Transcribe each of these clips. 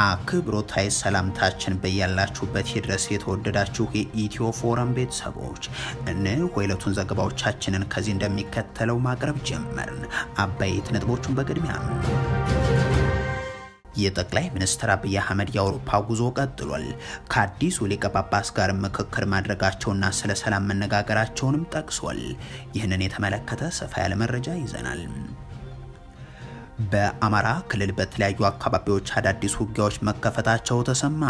አክብሮታይ ሰላምታችን በያላችሁበት ይድረስ የተወደዳችሁ የኢትዮ ፎረም ቤተሰቦች እነሆ የዕለቱን ዘገባዎቻችንን ከዚህ እንደሚከተለው ማቅረብ ጀመርን። አበይት ነጥቦቹን በቅድሚያ የጠቅላይ ሚኒስትር አብይ አህመድ የአውሮፓ ጉዞ ቀጥሏል። ከአዲሱ ሊቀ ጳጳስ ጋር ምክክር ማድረጋቸውና ስለ ሰላም መነጋገራቸውንም ጠቅሷል። ይህንን የተመለከተ ሰፋ ያለ መረጃ ይዘናል። በአማራ ክልል በተለያዩ አካባቢዎች አዳዲስ ውጊያዎች መከፈታቸው ተሰማ።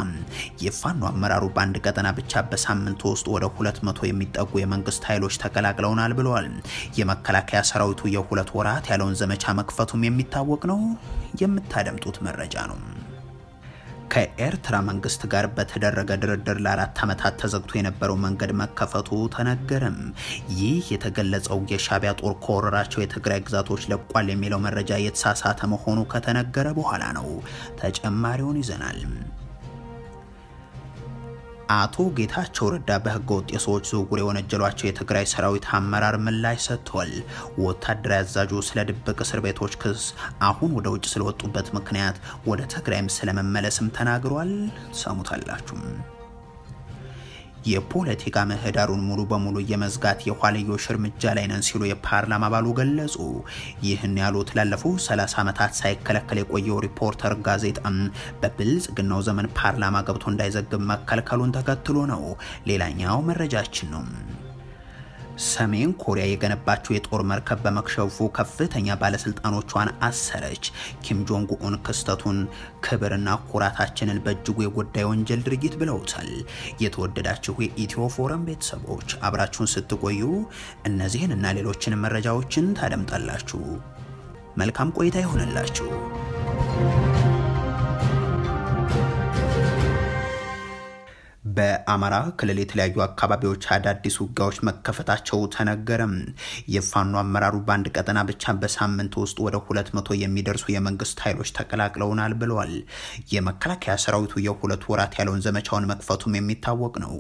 የፋኖ አመራሩ በአንድ ቀጠና ብቻ በሳምንት ውስጥ ወደ 200 የሚጠጉ የመንግስት ኃይሎች ተቀላቅለውናል ብለዋል። የመከላከያ ሰራዊቱ የሁለት ወራት ያለውን ዘመቻ መክፈቱም የሚታወቅ ነው። የምታደምጡት መረጃ ነው። ከኤርትራ መንግስት ጋር በተደረገ ድርድር ለ4 ዓመታት ተዘግቶ የነበረው መንገድ መከፈቱ ተነገረም። ይህ የተገለጸው የሻዕቢያ ጦር ከወረራቸው የትግራይ ግዛቶች ለቋል የሚለው መረጃ የተሳሳተ መሆኑ ከተነገረ በኋላ ነው። ተጨማሪውን ይዘናል። አቶ ጌታቸው ረዳ በህገወጥ የሰዎች ዝውውር የወነጀሏቸው የትግራይ ሰራዊት አመራር ምላሽ ሰጥቷል። ወታደራዊ አዛዡ ስለ ድብቅ እስር ቤቶች ክስ አሁን ወደ ውጭ ስለወጡበት ምክንያት ወደ ትግራይም ስለመመለስም ተናግሯል። ሰሙታላችሁ። የፖለቲካ ምህዳሩን ሙሉ በሙሉ የመዝጋት የኋልዮሽ እርምጃ ላይ ነን ሲሉ የፓርላማ አባሉ ገለጹ። ይህን ያሉት ላለፉት 30 ዓመታት ሳይከለከል የቆየው ሪፖርተር ጋዜጣም በብልጽግናው ዘመን ፓርላማ ገብቶ እንዳይዘግብ መከልከሉን ተከትሎ ነው። ሌላኛው መረጃችን ነው። ሰሜን ኮሪያ የገነባቸው የጦር መርከብ በመክሸፉ ከፍተኛ ባለስልጣኖቿን አሰረች። ኪም ጆንግ ኡን ክስተቱን ክብርና ኩራታችንን በእጅጉ የጎዳይ ወንጀል ድርጊት ብለውታል። የተወደዳችሁ የኢትዮ ፎረም ቤተሰቦች አብራችሁን ስትቆዩ እነዚህን እና ሌሎችን መረጃዎችን ታደምጣላችሁ። መልካም ቆይታ ይሆንላችሁ። በአማራ ክልል የተለያዩ አካባቢዎች አዳዲስ ውጊያዎች መከፈታቸው ተነገረም። የፋኖ አመራሩ በአንድ ቀጠና ብቻ በሳምንት ውስጥ ወደ 200 የሚደርሱ የመንግስት ኃይሎች ተቀላቅለውናል ብለዋል። የመከላከያ ሰራዊቱ የሁለት ወራት ያለውን ዘመቻውን መክፈቱም የሚታወቅ ነው።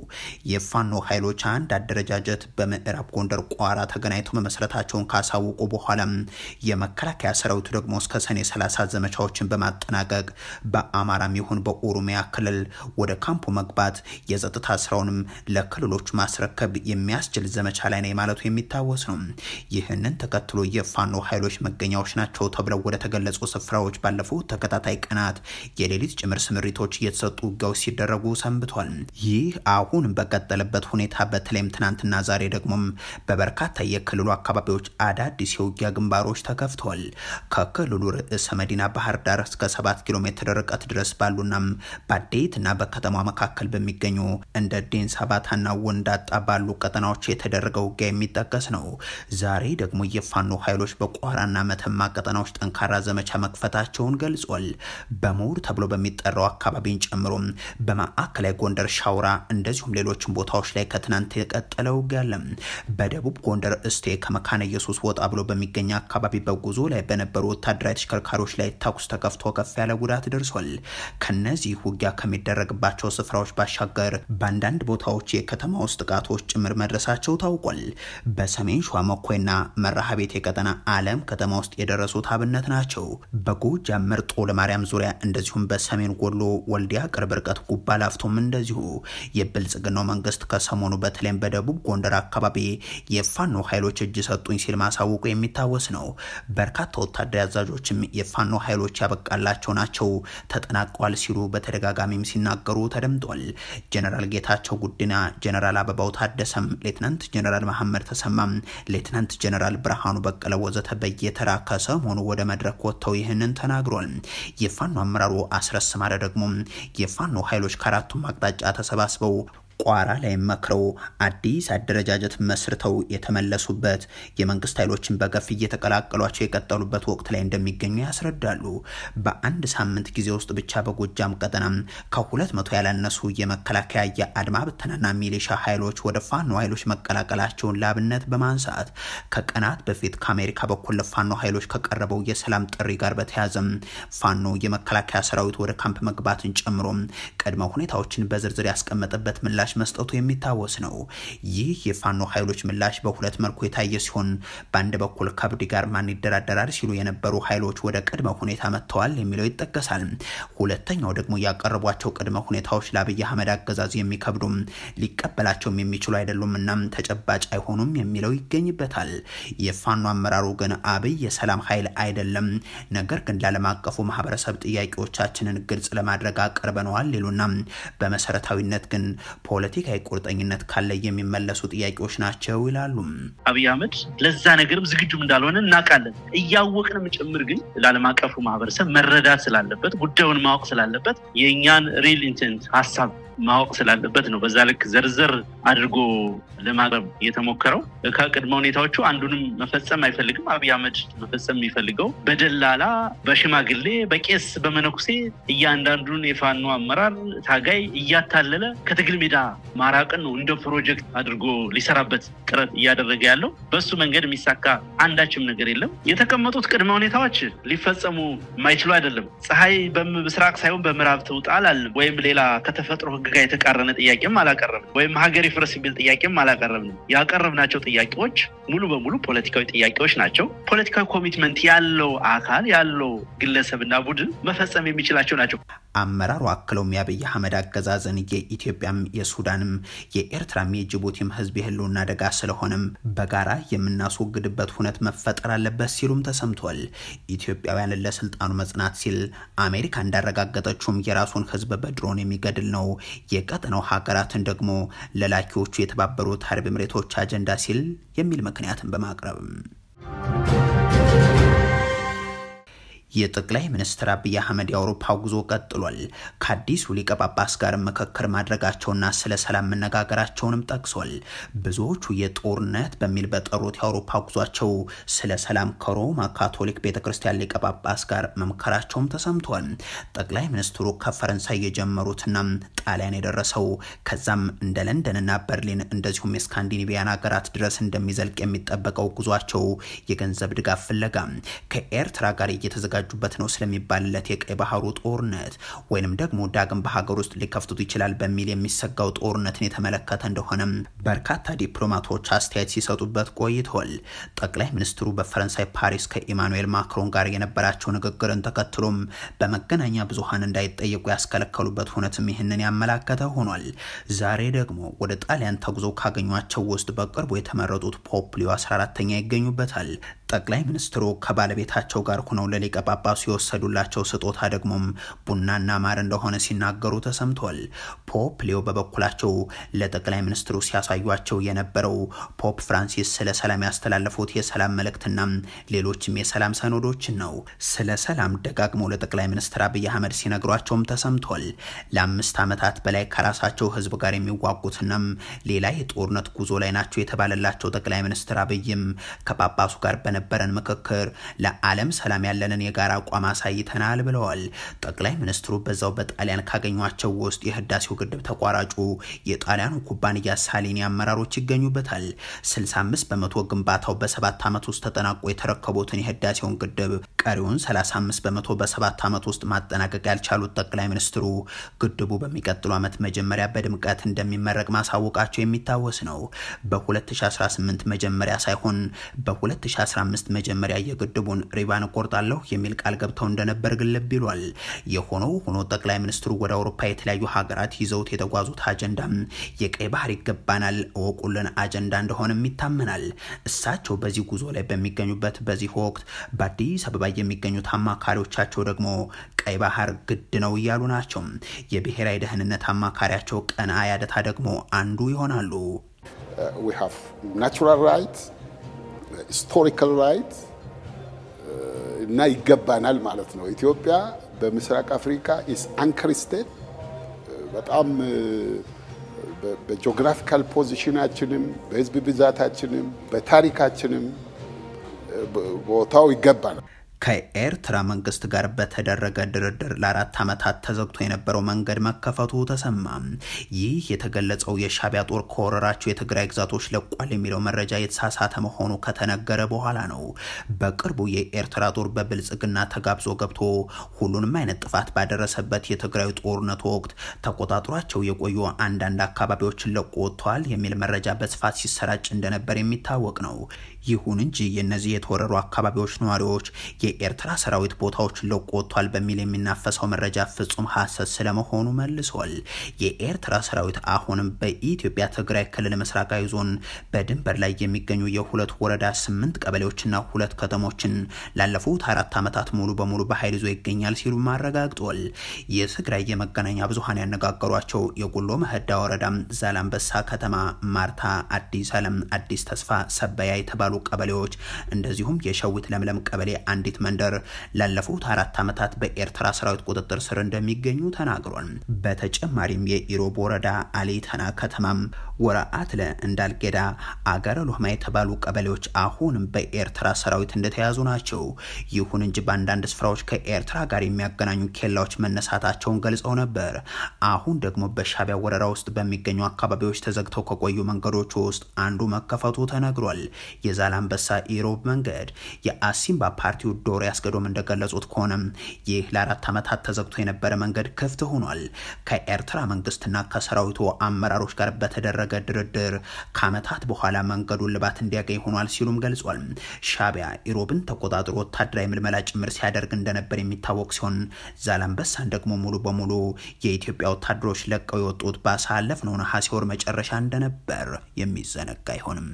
የፋኖ ኃይሎች አንድ አደረጃጀት በምዕራብ ጎንደር ቋራ ተገናኝተው መመስረታቸውን ካሳወቁ በኋላ የመከላከያ ሰራዊቱ ደግሞ እስከ ሰኔ 30 ዘመቻዎችን በማጠናቀቅ በአማራም ይሁን በኦሮሚያ ክልል ወደ ካምፑ መግባት የጸጥታ ስራውንም ለክልሎች ማስረከብ የሚያስችል ዘመቻ ላይ ነው ማለቱ የሚታወስ ነው። ይህንን ተከትሎ የፋኖ ኃይሎች መገኛዎች ናቸው ተብለው ወደ ተገለጹ ስፍራዎች ባለፉት ተከታታይ ቀናት የሌሊት ጭምር ስምሪቶች እየተሰጡ ውጊያዎች ሲደረጉ ሰንብቷል። ይህ አሁን በቀጠለበት ሁኔታ በተለይም ትናንትና ዛሬ ደግሞ በበርካታ የክልሉ አካባቢዎች አዳዲስ የውጊያ ግንባሮች ተከፍተዋል። ከክልሉ ርዕሰ መዲና ባህር ዳር እስከ 7 ኪሎ ሜትር ርቀት ድረስ ባሉና በአዴትና በከተማ መካከል በሚገኙ እንደ ዴንሳ ባታና ወንዳጣ ባሉ ቀጠናዎች የተደረገው ውጊያ የሚጠቀስ ነው። ዛሬ ደግሞ የፋኖ ኃይሎች በቋራና መተማ ቀጠናዎች ጠንካራ ዘመቻ መክፈታቸውን ገልጿል። በሙር ተብሎ በሚጠራው አካባቢን ጨምሮ በማዕከላዊ ጎንደር ሻውራ እንደዚሁም ሌሎችም ቦታዎች ላይ ከትናንት የቀጠለው ውጊያ አለ። በደቡብ ጎንደር እስቴ ከመካነ ኢየሱስ ወጣ ብሎ በሚገኝ አካባቢ በጉዞ ላይ በነበሩ ወታደራዊ ተሽከርካሪዎች ላይ ተኩስ ተከፍቶ ከፍ ያለ ጉዳት ደርሷል። ከነዚህ ውጊያ ከሚደረግባቸው ስፍራዎች ባሻገር በአንዳንድ ቦታዎች የከተማ ውስጥ ጥቃቶች ጭምር መድረሳቸው ታውቋል። በሰሜን ሸዋ መኮይና መራሃቤት የቀጠና ዓለም ከተማ ውስጥ የደረሱት አብነት ናቸው። በጎጃም መርጦ ለማርያም ዙሪያ እንደዚሁም በሰሜን ወሎ ወልዲያ ቅርብ ርቀት ጉባ ላፍቶም እንደዚሁ የብልጽግናው መንግስት ከሰሞኑ በተለይም በደቡብ ጎንደር አካባቢ የፋኖ ኃይሎች እጅ ሰጡኝ ሲል ማሳወቁ የሚታወስ ነው። በርካታ ወታደራዊ አዛዦችም የፋኖ ኃይሎች ያበቃላቸው ናቸው ተጠናቀዋል ሲሉ በተደጋጋሚም ሲናገሩ ተደምጧል። ጀነራል ጌታቸው ጉዲና፣ ጀነራል አበባው ታደሰም፣ ሌተናንት ጀነራል መሐመድ ተሰማም፣ ሌተናንት ጀነራል ብርሃኑ በቀለ ወዘተ በየተራ ከሰሞኑ ወደ መድረክ ወጥተው ይህንን ተናግሯል። የፋኖ አመራሩ አስረስ ማረ ደግሞ የፋኖ ኃይሎች ከአራቱም አቅጣጫ ተሰባስበው ቋራ ላይ መክረው አዲስ አደረጃጀት መስርተው የተመለሱበት የመንግስት ኃይሎችን በገፍ እየተቀላቀሏቸው የቀጠሉበት ወቅት ላይ እንደሚገኙ ያስረዳሉ። በአንድ ሳምንት ጊዜ ውስጥ ብቻ በጎጃም ቀጠና ከ200 ያላነሱ የመከላከያ የአድማ ብተናና ሚሊሻ ኃይሎች ወደ ፋኖ ኃይሎች መቀላቀላቸውን ላብነት በማንሳት ከቀናት በፊት ከአሜሪካ በኩል ለፋኖ ኃይሎች ከቀረበው የሰላም ጥሪ ጋር በተያያዘ ፋኖ የመከላከያ ሰራዊት ወደ ካምፕ መግባትን ጨምሮ ቅድመ ሁኔታዎችን በዝርዝር ያስቀመጠበት ምላሽ ምላሽ መስጠቱ የሚታወስ ነው። ይህ የፋኖ ኃይሎች ምላሽ በሁለት መልኩ የታየ ሲሆን በአንድ በኩል ከአብዲ ጋር ማን ይደራደራል ሲሉ የነበሩ ኃይሎች ወደ ቅድመ ሁኔታ መጥተዋል የሚለው ይጠቀሳል። ሁለተኛው ደግሞ ያቀረቧቸው ቅድመ ሁኔታዎች ለአብይ አህመድ አገዛዝ የሚከብዱም ሊቀበላቸውም የሚችሉ አይደሉምና ተጨባጭ አይሆኑም የሚለው ይገኝበታል። የፋኖ አመራሩ ግን አብይ የሰላም ኃይል አይደለም፣ ነገር ግን ለዓለም አቀፉ ማህበረሰብ ጥያቄዎቻችንን ግልጽ ለማድረግ አቀርበነዋል ይሉና በመሰረታዊነት ግን ፖለቲካዊ ቁርጠኝነት ካለ የሚመለሱ ጥያቄዎች ናቸው ይላሉ። አብይ አህመድ ለዛ ነገርም ዝግጁ እንዳልሆነ እናውቃለን። እያወቅንም ጭምር ግን ለዓለም አቀፉ ማህበረሰብ መረዳት ስላለበት ጉዳዩን ማወቅ ስላለበት የኛን ሪል ኢንቴንት ሐሳብ ማወቅ ስላለበት ነው በዛ ልክ ዘርዘር አድርጎ ለማቅረብ የተሞከረው። ከቅድመ ሁኔታዎቹ አንዱንም መፈጸም አይፈልግም። አብይ አህመድ መፈጸም የሚፈልገው በደላላ በሽማግሌ በቄስ በመነኩሴ እያንዳንዱን የፋኖ አመራር ታጋይ እያታለለ ከትግል ሜዳ ማራቅን ነው እንደ ፕሮጀክት አድርጎ ሊሰራበት ጥረት እያደረገ ያለው። በሱ መንገድ የሚሳካ አንዳችም ነገር የለም። የተቀመጡት ቅድመ ሁኔታዎች ሊፈጸሙ የማይችሉ አይደለም። ፀሐይ በምስራቅ ሳይሆን በምዕራብ ትውጣል ወይም ሌላ ከተፈጥሮ ጋር የተቃረነ ጥያቄም አላቀረብንም ወይም ሀገር ይፍረስ የሚል ጥያቄም አላቀረብንም። ያቀረብናቸው ጥያቄዎች ሙሉ በሙሉ ፖለቲካዊ ጥያቄዎች ናቸው። ፖለቲካዊ ኮሚትመንት ያለው አካል ያለው ግለሰብና ቡድን መፈጸም የሚችላቸው ናቸው። አመራሩ አክለውም የአብይ አህመድ አገዛዝን የኢትዮጵያም የሱዳንም የኤርትራም የጅቡቲም ህዝብ የህልውና አደጋ ስለሆነም በጋራ የምናስወግድበት ሁነት መፈጠር አለበት ሲሉም ተሰምቷል። ኢትዮጵያውያንን ለስልጣኑ መጽናት ሲል አሜሪካ እንዳረጋገጠችውም የራሱን ህዝብ በድሮን የሚገድል ነው፣ የቀጠናው ሀገራትን ደግሞ ለላኪዎቹ የተባበሩት አረብ ኤሚሬቶች አጀንዳ ሲል የሚል ምክንያትን በማቅረብ የጠቅላይ ሚኒስትር አብይ አህመድ የአውሮፓ ጉዞ ቀጥሏል። ከአዲሱ ሊቀ ጳጳስ ጋር ምክክር ማድረጋቸውና ስለ ሰላም መነጋገራቸውንም ጠቅሷል። ብዙዎቹ የጦርነት በሚል በጠሩት የአውሮፓ ጉዟቸው ስለ ሰላም ከሮማ ካቶሊክ ቤተክርስቲያን ሊቀ ጳጳስ ጋር መምከራቸውም ተሰምቷል። ጠቅላይ ሚኒስትሩ ከፈረንሳይ የጀመሩትና ጣሊያን የደረሰው ከዛም እንደ ለንደንና በርሊን እንደዚሁም የስካንዲኔቪያን ሀገራት ድረስ እንደሚዘልቅ የሚጠበቀው ጉዟቸው የገንዘብ ድጋፍ ፍለጋ ከኤርትራ ጋር እየተዘጋ ጁበት ነው ስለሚባልለት የቀይ ባህሩ ጦርነት ወይንም ደግሞ ዳግም በሀገር ውስጥ ሊከፍቱት ይችላል በሚል የሚሰጋው ጦርነትን የተመለከተ እንደሆነም በርካታ ዲፕሎማቶች አስተያየት ሲሰጡበት ቆይተዋል። ጠቅላይ ሚኒስትሩ በፈረንሳይ ፓሪስ ከኢማኑኤል ማክሮን ጋር የነበራቸው ንግግርን ተከትሎም በመገናኛ ብዙሃን እንዳይጠየቁ ያስከለከሉበት ሁነትም ይህንን ያመላከተ ሆኗል። ዛሬ ደግሞ ወደ ጣሊያን ተጉዞ ካገኟቸው ውስጥ በቅርቡ የተመረጡት ፖፕ ሊዮ 14ኛ ይገኙበታል። ጠቅላይ ሚኒስትሩ ከባለቤታቸው ጋር ሆነው ለሊቀ ጳጳሱ የወሰዱላቸው ስጦታ ደግሞም ቡናና ማር እንደሆነ ሲናገሩ ተሰምቷል። ፖፕ ሊዮ በበኩላቸው ለጠቅላይ ሚኒስትሩ ሲያሳዩቸው የነበረው ፖፕ ፍራንሲስ ስለ ሰላም ያስተላለፉት የሰላም መልእክትና ሌሎችም የሰላም ሰነዶችን ነው። ስለ ሰላም ደጋግመው ለጠቅላይ ሚኒስትር አብይ አህመድ ሲነግሯቸውም ተሰምቷል። ለ5 ዓመታት በላይ ከራሳቸው ህዝብ ጋር የሚዋጉትና ሌላ የጦርነት ጉዞ ላይ ናቸው የተባለላቸው ጠቅላይ ሚኒስትር አብይም ከጳጳሱ ጋር በነበረን ምክክር ለዓለም ሰላም ያለንን የጋራ አቋም አሳይተናል ብለዋል። ጠቅላይ ሚኒስትሩ በዛው በጣሊያን ካገኟቸው ውስጥ የህዳሴው ግድብ ተቋራጩ የጣሊያኑ ኩባንያ ሳሊኒ አመራሮች ይገኙበታል። 65% ግንባታው በ7 ዓመት ውስጥ ተጠናቆ የተረከቡትን የህዳሴውን ግድብ ቀሪውን 35% በ7 ዓመት ውስጥ ማጠናቀቅ ያልቻሉት ጠቅላይ ሚኒስትሩ ግድቡ በሚቀጥለው ዓመት መጀመሪያ በድምቀት እንደሚመረቅ ማሳወቃቸው የሚታወስ ነው። በ2018 መጀመሪያ ሳይሆን በ2015 መጀመሪያ የግድቡን ሪባን ቆርጣለሁ የሚል ቃል ገብተው እንደነበር ግልብ ይሏል። የሆነው ሆኖ ጠቅላይ ሚኒስትሩ ወደ አውሮፓ የተለያዩ ሀገራት ይዘውት የተጓዙት አጀንዳ የቀይ ባህር ይገባናል ወቁልን አጀንዳ እንደሆነም ይታመናል። እሳቸው በዚህ ጉዞ ላይ በሚገኙበት በዚህ ወቅት በአዲስ አበባ የሚገኙት አማካሪዎቻቸው ደግሞ ቀይ ባህር ግድ ነው እያሉ ናቸው። የብሔራዊ ደህንነት አማካሪያቸው ቀና ያደታ ደግሞ አንዱ ይሆናሉ። We have natural rights, historical rights እና ይገባናል ማለት ነው። ኢትዮጵያ በምስራቅ አፍሪካ is anchor state በጣም በጂኦግራፊካል ፖዚሽናችንም በህዝብ ብዛታችንም በታሪካችንም ቦታው ይገባናል። ከኤርትራ መንግስት ጋር በተደረገ ድርድር ለ4 ዓመታት ተዘግቶ የነበረው መንገድ መከፈቱ ተሰማ። ይህ የተገለጸው የሻዕቢያ ጦር ከወረራቸው የትግራይ ግዛቶች ለቋል የሚለው መረጃ የተሳሳተ መሆኑ ከተነገረ በኋላ ነው። በቅርቡ የኤርትራ ጦር በብልጽግና ተጋብዞ ገብቶ ሁሉንም አይነት ጥፋት ባደረሰበት የትግራይ ጦርነት ወቅት ተቆጣጥሯቸው የቆዩ አንዳንድ አካባቢዎችን ለቆ ወጥቷል የሚል መረጃ በስፋት ሲሰራጭ እንደነበር የሚታወቅ ነው። ይሁን እንጂ የነዚህ የተወረሩ አካባቢዎች ነዋሪዎች የኤርትራ ሰራዊት ቦታዎችን ለቆ ወጥቷል በሚል የሚናፈሰው መረጃ ፍጹም ሐሰት ስለመሆኑ መልሷል። የኤርትራ ሰራዊት አሁንም በኢትዮጵያ ትግራይ ክልል ምስራቃዊ ዞን በድንበር ላይ የሚገኙ የሁለት ወረዳ 8 ቀበሌዎችና 2 ከተሞችን ላለፉት 4 ዓመታት ሙሉ በሙሉ በኃይል ይዞ ይገኛል ሲሉ ማረጋግጧል። የትግራይ የመገናኛ ብዙሃን ያነጋገሯቸው የጉሎ መህዳ ወረዳ፣ ዛላምበሳ ከተማ፣ ማርታ፣ አዲስ ዓለም፣ አዲስ ተስፋ፣ ሰበያ የተባሉ ቀበሌዎች እንደዚሁም የሸዊት ለምለም ቀበሌ አንዲት መንደር ላለፉት 4 ዓመታት በኤርትራ ሰራዊት ቁጥጥር ስር እንደሚገኙ ተናግሯል። በተጨማሪም የኢሮብ ወረዳ አሊተና ከተማም፣ ወራአትለ፣ እንዳልጌዳ፣ አገረ ሎህማ የተባሉ ቀበሌዎች አሁንም በኤርትራ ሰራዊት እንደተያዙ ናቸው። ይሁን እንጂ በአንዳንድ ስፍራዎች ከኤርትራ ጋር የሚያገናኙ ኬላዎች መነሳታቸውን ገልጸው ነበር። አሁን ደግሞ በሻዕቢያ ወረራ ውስጥ በሚገኙ አካባቢዎች ተዘግተው ከቆዩ መንገዶች ውስጥ አንዱ መከፈቱ ተነግሯል። የዛላምበሳ ኢሮብ መንገድ የአሲምባ ፓርቲው ዶሬ አስገዶም እንደገለጹት ከሆነ ይህ ለ4 ዓመታት ተዘግቶ የነበረ መንገድ ክፍት ሆኗል። ከኤርትራ መንግስትና ከሰራዊቱ አመራሮች ጋር በተደረገ ድርድር ከዓመታት በኋላ መንገዱን ልባት እንዲያገኝ ሆኗል ሲሉም ገልጿል። ሻዕቢያ ኢሮብን ተቆጣጥሮ ወታደራዊ ምልመላ ጭምር ሲያደርግ እንደነበር የሚታወቅ ሲሆን ዛላምበሳን ደግሞ ሙሉ በሙሉ የኢትዮጵያ ወታደሮች ለቀው የወጡት ባሳለፍነው ነሐሴ ወር መጨረሻ እንደነበር የሚዘነጋ አይሆንም።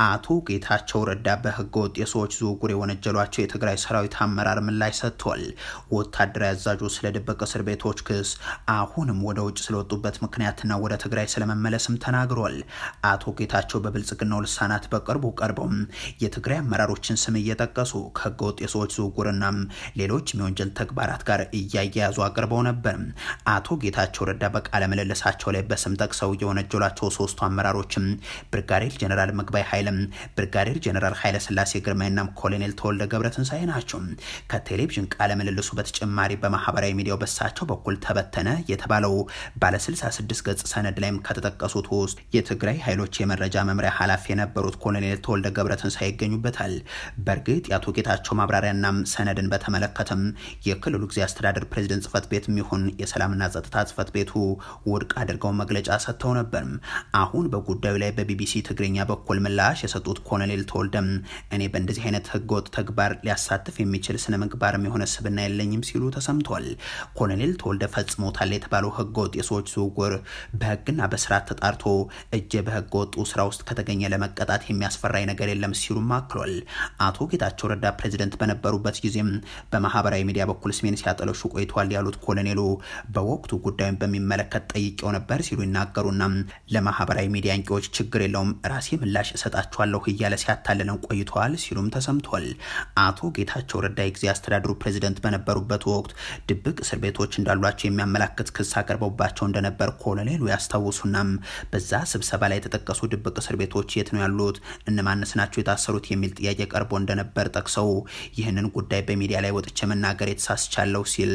አቶ ጌታቸው ረዳ በህገወጥ የሰዎች ዝውውር የወነጀሏቸው የትግራይ ሰራዊት አመራር ምላሽ ሰጥቷል። ወታደራዊ አዛዡ ስለ ድብቅ እስር ቤቶች ክስ አሁንም ወደ ውጭ ስለወጡበት ምክንያትና ወደ ትግራይ ስለመመለስም ተናግሯል። አቶ ጌታቸው በብልጽግናው ልሳናት በቅርቡ ቀርበው የትግራይ አመራሮችን ስም እየጠቀሱ ከህገወጥ የሰዎች ዝውውርና ሌሎች የወንጀል ተግባራት ጋር እያያያዙ አቅርበው ነበር። አቶ ጌታቸው ረዳ በቃለ ምልልሳቸው ላይ በስም ጠቅሰው የወነጀሏቸው 3ቱ አመራሮችም ብርጋዴር ጀነራል መግባይ ኃይለ፣ ብርጋዴር ጀነራል ኃይለ ስላሴ ግርማይና ኮሎኔል ተወልደ ገብረትንሳኤ ናቸው። ከቴሌቪዥን ቃለ ምልልሱ በተጨማሪ በማህበራዊ ሚዲያው በሳቸው በኩል ተበተነ የተባለው ባለ 66 ገጽ ሰነድ ላይም ከተጠቀሱት ውስጥ የትግራይ ኃይሎች የመረጃ መምሪያ ኃላፊ የነበሩት ኮሎኔል ተወልደ ገብረትንሳኤ ይገኙበታል። በእርግጥ የአቶ ጌታቸው ማብራሪያና ሰነድን በተመለከተም የክልሉ ጊዜያዊ አስተዳደር ፕሬዝዳንት ጽህፈት ቤት የሚሆን የሰላምና ጸጥታ ጽህፈት ቤቱ ውድቅ አድርገው መግለጫ ሰጥተው ነበር። አሁን በጉዳዩ ላይ በቢቢሲ ትግርኛ በኩል ምላሽ የሰጡት ኮሎኔል ተወልደም እኔ በእንደዚህ አይነት ህገወጥ ተግባር ሊያሳትፍ የሚችል ስነ ምግባርም የሆነ ስብና የለኝም ሲሉ ተሰምቷል። ኮሎኔል ተወልደ ፈጽሞታል የተባለው ህገወጥ የሰዎች ዝውውር በህግና በስርዓት ተጣርቶ እጀ በህገወጡ ስራ ውስጥ ከተገኘ ለመቀጣት የሚያስፈራኝ ነገር የለም ሲሉ ማክሏል። አቶ ጌታቸው ረዳ ፕሬዝዳንት በነበሩበት ጊዜም በማህበራዊ ሚዲያ በኩል ስሜን ሲያጠለሹ ቆይቷል ያሉት ኮሎኔሉ በወቅቱ ጉዳዩን በሚመለከት ጠይቄው ነበር ሲሉ ይናገሩና ለማህበራዊ ሚዲያ አንቂዎች ችግር የለውም ራሴ ምላሽ እሰጣቸዋለሁ እያለ ሲያታልለን ቆይቷል ሲሉም ተሰምቷል። አቶ ጌታቸው ረዳ ጊዜ አስተዳደሩ ፕሬዝዳንት በነበሩበት ወቅት ድብቅ እስር ቤቶች እንዳሏቸው የሚያመላክት ክስ አቀርበውባቸው እንደነበር ኮሎኔሉ ያስታውሱናም በዛ ስብሰባ ላይ የተጠቀሱ ድብቅ እስር ቤቶች የት ነው ያሉት፣ እነማንስ ናቸው የታሰሩት የሚል ጥያቄ ቀርቦ እንደነበር ጠቅሰው ይህንን ጉዳይ በሚዲያ ላይ ወጥቼ መናገር የተሳስቻለሁ ሲል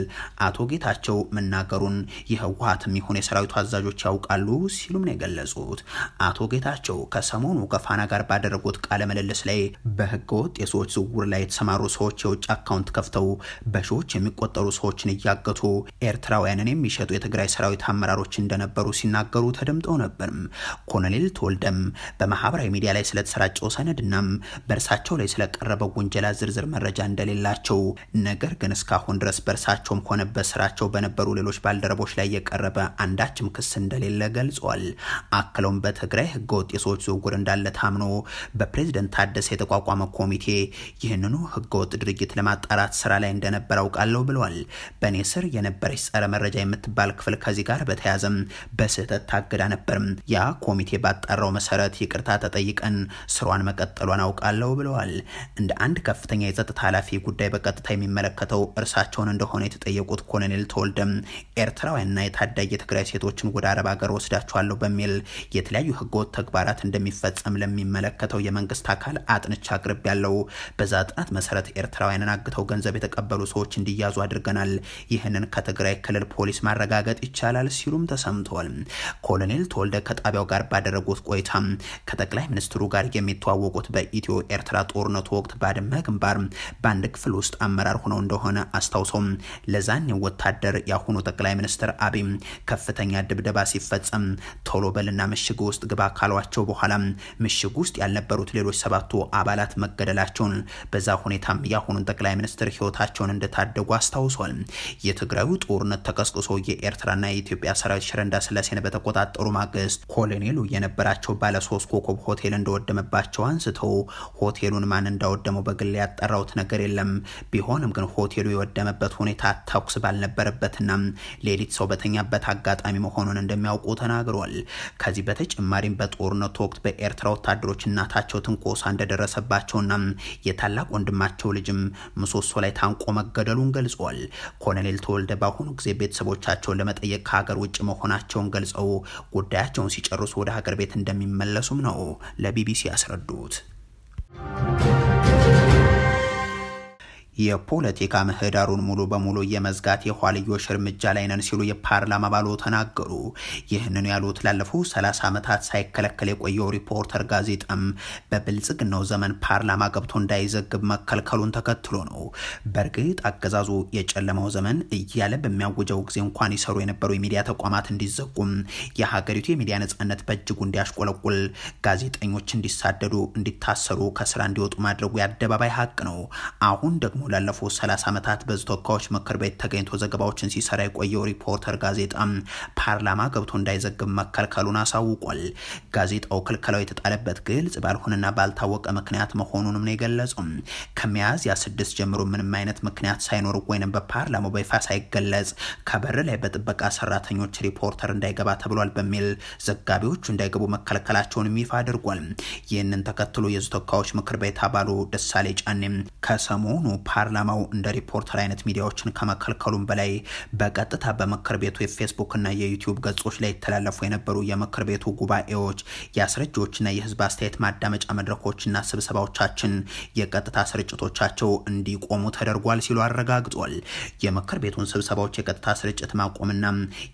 አቶ ጌታቸው መናገሩን የህወሓትም ይሁን የሰራዊቱ አዛዦች ያውቃሉ ሲሉም ነው የገለጹት። አቶ ጌታቸው ከሰሞኑ ከፋና ጋር ባደረጉት ቃለ ምልልስ ላይ በህገወጥ የሰዎች ዝውውር ላይ የተሰማሩ ሰዎች የውጭ አካውንት ከፍተው በሺዎች የሚቆጠሩ ሰዎችን እያገቱ ኤርትራውያንን የሚሸጡ የትግራይ ሰራዊት አመራሮች እንደነበሩ ሲናገሩ ተደምጠው ነበር። ኮሎኔል ተወልደም በማህበራዊ ሚዲያ ላይ ስለተሰራጨው ሰነድናም በእርሳቸው ላይ ስለቀረበው ወንጀላ ዝርዝር መረጃ እንደሌላቸው፣ ነገር ግን እስካሁን ድረስ በእርሳቸውም ሆነ በስራቸው በነበሩ ሌሎች ባልደረቦች ላይ የቀረበ አንዳችም ክስ እንደሌለ ገልጿል። አክለውም በትግራይ ህገወጥ የሰዎች ዝውውር እንዳለ ታምኖ በፕሬዝዳንት ታደሰ የተቋቋመ ኮሚቴ ይህንኑ ህገወጥ ድርጊት ለማጣራት ስራ ላይ እንደነበር አውቃለሁ ብለዋል። በኔ ስር የነበረች ጸረ መረጃ የምትባል ክፍል ከዚህ ጋር በተያያዘም በስህተት ታግዳ ነበር። ያ ኮሚቴ ባጣራው መሰረት ይቅርታ ተጠይቀን ስሯን መቀጠሏን አውቃለሁ ብለዋል። እንደ አንድ ከፍተኛ የጸጥታ ኃላፊ ጉዳይ በቀጥታ የሚመለከተው እርሳቸውን እንደሆነ የተጠየቁት ኮሎኔል ተወልደም ኤርትራውያንና የታዳጊ የትግራይ ሴቶችን ወደ አረብ ሀገር ወስዳቸዋለሁ በሚል የተለያዩ ህገወጥ ተግባራት እንደሚፈጸም ለሚመ ለሚመለከተው የመንግስት አካል አጥንቻ አቅርብ ያለው በዛ ጥናት መሰረት ኤርትራውያንን አግተው ገንዘብ የተቀበሉ ሰዎች እንዲያዙ አድርገናል። ይህንን ከትግራይ ክልል ፖሊስ ማረጋገጥ ይቻላል ሲሉም ተሰምተዋል። ኮሎኔል ተወልደ ከጣቢያው ጋር ባደረጉት ቆይታ ከጠቅላይ ሚኒስትሩ ጋር የሚተዋወቁት በኢትዮ ኤርትራ ጦርነት ወቅት ባድመ ግንባር በአንድ ክፍል ውስጥ አመራር ሆነው እንደሆነ አስታውሰው ለዛን ወታደር ያሁኑ ጠቅላይ ሚኒስትር አብይ ከፍተኛ ድብደባ ሲፈጸም ቶሎ በልና ምሽግ ውስጥ ግባ ካሏቸው በኋላ ምሽግ ውስጥ ያልነበሩት ሌሎች 7 አባላት መገደላቸውን በዛ ሁኔታም ያሁኑን ጠቅላይ ሚኒስትር ህይወታቸውን እንደታደጉ አስታውሷል። የትግራዩ ጦርነት ተቀስቅሶ የኤርትራና የኢትዮጵያ ሰራዊት ሽረ እንዳስላሴን በተቆጣጠሩ ማግስት ኮሎኔሉ የነበራቸው ባለ 3 ኮከብ ሆቴል እንደወደመባቸው አንስተው ሆቴሉን ማን እንዳወደመው በግል ያጠራውት ነገር የለም። ቢሆንም ግን ሆቴሉ የወደመበት ሁኔታ ተኩስ ባልነበረበትና ሌሊት ሰው በተኛበት አጋጣሚ መሆኑን እንደሚያውቁ ተናግሯል። ከዚህ በተጨማሪም በጦርነቱ ወቅት በኤርትራ ወታደሮች እናታቸው ትንኮሳ እንደደረሰባቸውና የታላቅ ወንድማቸው ልጅም ምሰሶ ላይ ታንቆ መገደሉን ገልጿል። ኮሎኔል ተወልደ በአሁኑ ጊዜ ቤተሰቦቻቸውን ለመጠየቅ ከሀገር ውጭ መሆናቸውን ገልጸው ጉዳያቸውን ሲጨርሱ ወደ ሀገር ቤት እንደሚመለሱም ነው ለቢቢሲ ያስረዱት። የፖለቲካ ምህዳሩን ሙሉ በሙሉ የመዝጋት የኋልዮሽ እርምጃ ላይ ነን ሲሉ የፓርላማ አባሉ ተናገሩ። ይህንን ያሉት ላለፉት 30 ዓመታት ሳይከለከል የቆየው ሪፖርተር ጋዜጣም በብልጽግናው ዘመን ፓርላማ ገብቶ እንዳይዘግብ መከልከሉን ተከትሎ ነው። በርግጥ አገዛዙ የጨለማው ዘመን እያለ በሚያውጀው ጊዜ እንኳን ይሰሩ የነበሩ የሚዲያ ተቋማት እንዲዘጉም የሀገሪቱ የሚዲያ ነጻነት በእጅጉ እንዲያሽቆለቁል ጋዜጠኞች እንዲሳደዱ እንዲታሰሩ ከስራ እንዲወጡ ማድረጉ የአደባባይ ሀቅ ነው። አሁን ደግሞ ላለፉት 30 ዓመታት በተወካዮች ምክር ቤት ተገኝቶ ዘገባዎችን ሲሰራ የቆየው ሪፖርተር ጋዜጣ ፓርላማ ገብቶ እንዳይዘግብ መከልከሉን አሳውቋል። ጋዜጣው ክልከላው የተጣለበት ግልጽ ባልሆነና ባልታወቀ ምክንያት መሆኑንም ነው የገለጸው። ከሚያዝያ 6 ጀምሮ ምንም አይነት ምክንያት ሳይኖር ወይንም በፓርላማው በይፋ ሳይገለጽ ከበር ላይ በጥበቃ ሰራተኞች ሪፖርተር እንዳይገባ ተብሏል በሚል ዘጋቢዎቹ እንዳይገቡ መከልከላቸውን ይፋ አድርጓል። ይህንን ተከትሎ የተወካዮች ምክር ቤት አባሉ ደሳሌ ጫኔም ከሰሞኑ ፓርላማው እንደ ሪፖርተር አይነት ሚዲያዎችን ከመከልከሉም በላይ በቀጥታ በምክር ቤቱ የፌስቡክ እና የዩቲዩብ ገጾች ላይ ተላለፉ የነበሩ የምክር ቤቱ ጉባኤዎች የአስረጆችና የህዝብ አስተያየት ማዳመጫ መድረኮችና ስብሰባዎቻችን የቀጥታ ስርጭቶቻቸው እንዲቆሙ ተደርጓል ሲሉ አረጋግጧል። የምክር ቤቱን ስብሰባዎች የቀጥታ ስርጭት ማቆምና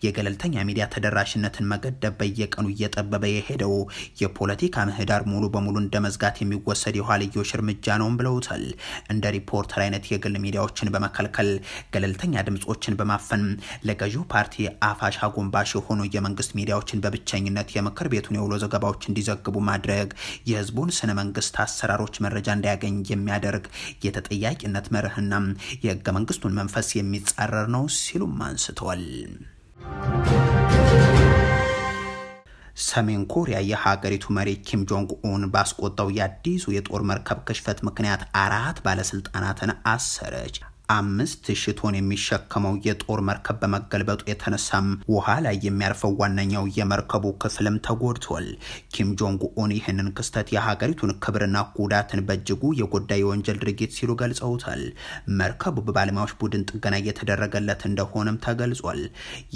የገለልተኛ ሚዲያ ተደራሽነትን መገደብ በየቀኑ እየጠበበ የሄደው የፖለቲካ ምህዳር ሙሉ በሙሉ እንደመዝጋት የሚወሰድ የኋልዮሽ እርምጃ ነው ብለውታል። እንደ ሪፖርተር አይነት የግል ሚዲያዎችን በመከልከል ገለልተኛ ድምጾችን በማፈን ለገዢው ፓርቲ አፋሽ አጎንባሽ የሆኑ የመንግስት ሚዲያዎችን በብቸኝነት የምክር ቤቱን የውሎ ዘገባዎች እንዲዘግቡ ማድረግ የህዝቡን ስነ መንግስት አሰራሮች መረጃ እንዳያገኝ የሚያደርግ የተጠያቂነት መርህና የህገ መንግስቱን መንፈስ የሚጻረር ነው ሲሉም አንስተዋል። ሰሜን ኮሪያ የሀገሪቱ መሪ ኪም ጆንግ ኡን ባስቆጣው የአዲሱ የጦር መርከብ ክሽፈት ምክንያት 4 ባለስልጣናትን አሰረች። 5000 ቶን የሚሸከመው የጦር መርከብ በመገልበጡ የተነሳም ውሃ ላይ የሚያርፈው ዋነኛው የመርከቡ ክፍልም ተጎድቷል። ኪም ጆንግ ኡን ይህንን ክስተት የሀገሪቱን ክብርና ጉዳትን በእጅጉ የጎዳ የወንጀል ድርጊት ሲሉ ገልጸውታል። መርከቡ በባለሙያዎች ቡድን ጥገና እየተደረገለት እንደሆነም ተገልጿል።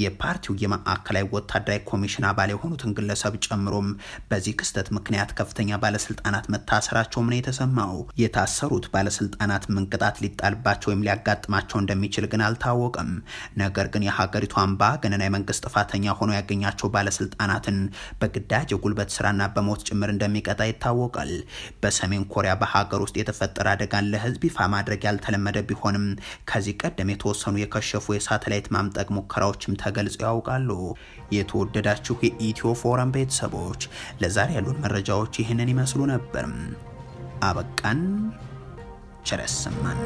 የፓርቲው የማዕከላዊ ወታደራዊ ኮሚሽን አባል የሆኑትን ግለሰብ ጨምሮም በዚህ ክስተት ምክንያት ከፍተኛ ባለስልጣናት መታሰራቸውም ነው የተሰማው። የታሰሩት ባለስልጣናት ምን ቅጣት ሊጣልባቸው ወይም ሊያጋጥማቸው እንደሚችል ግን አልታወቀም። ነገር ግን የሀገሪቱ አምባገነናዊ መንግስት ጥፋተኛ ሆኖ ያገኛቸው ባለስልጣናትን በግዳጅ የጉልበት ስራና በሞት ጭምር እንደሚቀጣ ይታወቃል። በሰሜን ኮሪያ በሀገር ውስጥ የተፈጠረ አደጋን ለህዝብ ይፋ ማድረግ ያልተለመደ ቢሆንም ከዚህ ቀደም የተወሰኑ የከሸፉ የሳተላይት ማምጠቅ ሙከራዎችም ተገልጸው ያውቃሉ። የተወደዳችሁ የኢትዮ ፎረም ቤተሰቦች ለዛሬ ያሉን መረጃዎች ይህንን ይመስሉ ነበር። አበቃን። ቸር ያሰማን።